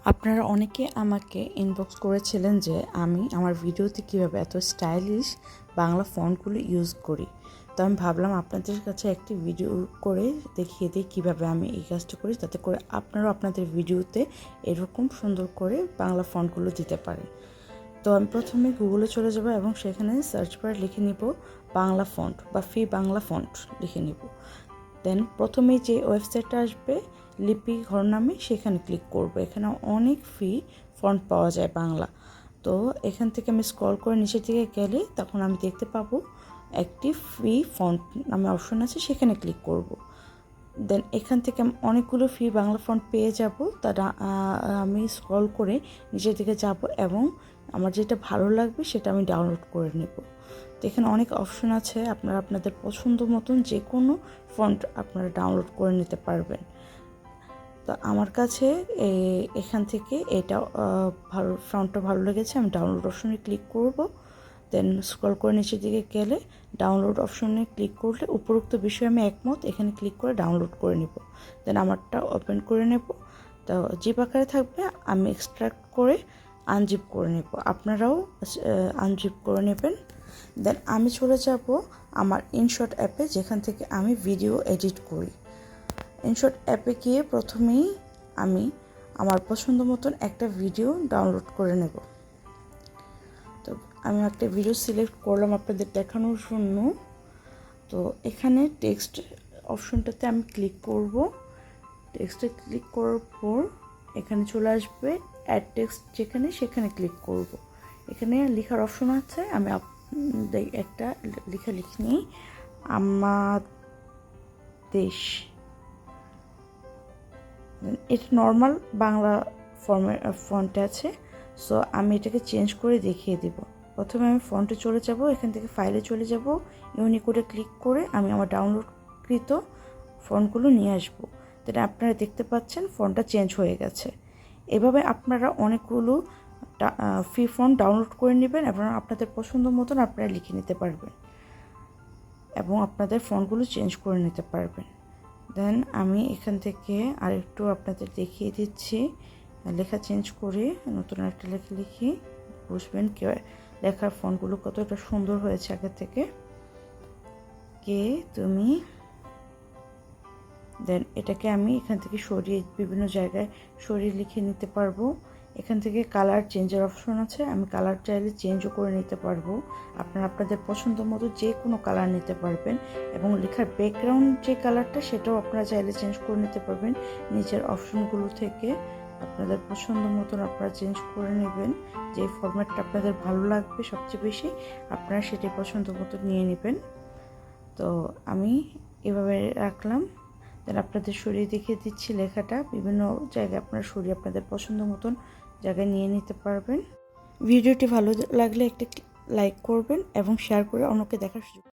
আপনারা অনেকে আমাকে ইনবক্স করেছিলেন যে আমি আমার ভিডিওতে কীভাবে এত স্টাইলিশ বাংলা ফন্টগুলো ইউজ করি। তো আমি ভাবলাম আপনাদের কাছে একটি ভিডিও করে দেখিয়ে দিই কীভাবে আমি এই কাজটা করি, যাতে করে আপনারাও আপনাদের ভিডিওতে এরকম সুন্দর করে বাংলা ফন্টগুলো দিতে পারেন। তো আমি প্রথমে গুগলে চলে যাব এবং সেখানে সার্চ বারে লিখে নিব বাংলা ফন্ট বা ফ্রি বাংলা ফন্ট লিখে নিব। দেন প্রথমে যে ওয়েবসাইটটা আসবে লিপি ঘর নামে, সেখানে ক্লিক করব। এখানে অনেক ফ্রি ফন্ট পাওয়া যায় বাংলা। তো এখান থেকে আমি স্ক্রল করে নিচের দিকে গেলে তখন আমি দেখতে পাবো একটি ফ্রি ফন্ট নামে অপশন আছে, সেখানে ক্লিক করব। দেন এখান থেকে আমি অনেকগুলো ফ্রি বাংলা ফন্ট পেয়ে যাব। তারা আমি স্ক্রল করে নিচের দিকে যাব এবং আমার যেটা ভালো লাগবে সেটা আমি ডাউনলোড করে নেব। তো এখানে অনেক অপশন আছে, আপনারা আপনাদের পছন্দ মতন যে কোনো ফন্ট আপনারা ডাউনলোড করে নিতে পারবেন। তো আমার কাছে এখান থেকে এটা ভালো ফন্টটা ভালো লেগেছে, আমি ডাউনলোড অপশনে ক্লিক করব। দেন স্ক্রল করে নিচের দিকে গেলে ডাউনলোড অপশনে ক্লিক করলে উপরোক্ত বিষয়ে আমি একমত, এখানে ক্লিক করে ডাউনলোড করে নেব। দেন আমারটা ওপেন করে নেব। তো জিপ আকারে থাকবে, আমি এক্সট্রাক্ট করে আনজিপ করে নেব, আপনারাও আনজিপ করে নেবেন। দেন আমি চলে যাব আমার ইনশট অ্যাপে, যেখান থেকে আমি ভিডিও এডিট করি। ইনশট অ্যাপে গিয়ে প্রথমেই আমি আমার পছন্দ মতন একটা ভিডিও ডাউনলোড করে নেব। তো আমি একটা ভিডিও সিলেক্ট করলাম আপনাদের দেখানোর জন্য। তো এখানে টেক্সট অপশনটাতে আমি ক্লিক করব। টেক্সটে ক্লিক করার পর এখানে চলে আসবে অ্যাড টেক্সট, যেখানে সেখানে ক্লিক করব। এখানে লেখার অপশন আছে, আমি একটা লেখা লিখে নিই, আমাদেশ। এটা নর্মাল বাংলা ফন্টে আছে, সো আমি এটাকে চেঞ্জ করে দেখিয়ে দিব। প্রথমে আমি ফন্টে চলে যাব, এখান থেকে ফাইলে চলে যাব, ইউনিকোডে ক্লিক করে আমি আমার ডাউনলোডকৃত ফন্টগুলো নিয়ে আসবো। তাহলে আপনারা দেখতে পাচ্ছেন ফন্টটা চেঞ্জ হয়ে গেছে। এভাবে আপনারা অনেকগুলো ফ্রি ফন্ট ডাউনলোড করে নেবেন এবং আপনাদের পছন্দ মতন আপনারা লিখে নিতে পারবেন এবং আপনাদের ফন্টগুলো চেঞ্জ করে নিতে পারবেন। দেন আমি এখান থেকে আরেকটু আপনাদের দেখিয়ে দিচ্ছি, লেখা চেঞ্জ করে নতুন একটা লেখা লিখি, বুঝবেন লেখার ফন্টগুলো কতটা সুন্দর হয়েছে আগে থেকে। কে তুমি। দেন এটাকে আমি এখান থেকে সরিয়ে বিভিন্ন জায়গায় সরিয়ে লিখে নিতে পারবো। এখান থেকে কালার চেঞ্জের অপশন আছে, আমি কালার চাইলে চেঞ্জও করে নিতে পারবো। আপনারা আপনাদের পছন্দ মতো যে কোনো কালার নিতে পারবেন এবং লেখার ব্যাকগ্রাউন্ড যে কালারটা সেটাও আপনারা চাইলে চেঞ্জ করে নিতে পারবেন। নিচের অপশনগুলো থেকে আপনাদের পছন্দ মতন আপনারা চেঞ্জ করে নেবেন। যে ফরম্যাটটা আপনাদের ভালো লাগবে সবচেয়ে বেশি, আপনারা সেটাই পছন্দ মতো নিয়ে নেবেন। তো আমি এভাবে রাখলাম। দেন আপনাদের সরিয়ে দেখিয়ে দিচ্ছি লেখাটা বিভিন্ন জায়গায় আপনারা সরিয়ে আপনাদের পছন্দ মতন জায়গায় নিয়ে নিতে পারবেন। ভিডিওটি ভালো লাগলে একটা লাইক করবেন এবং শেয়ার করে অন্যকে দেখার সুযোগ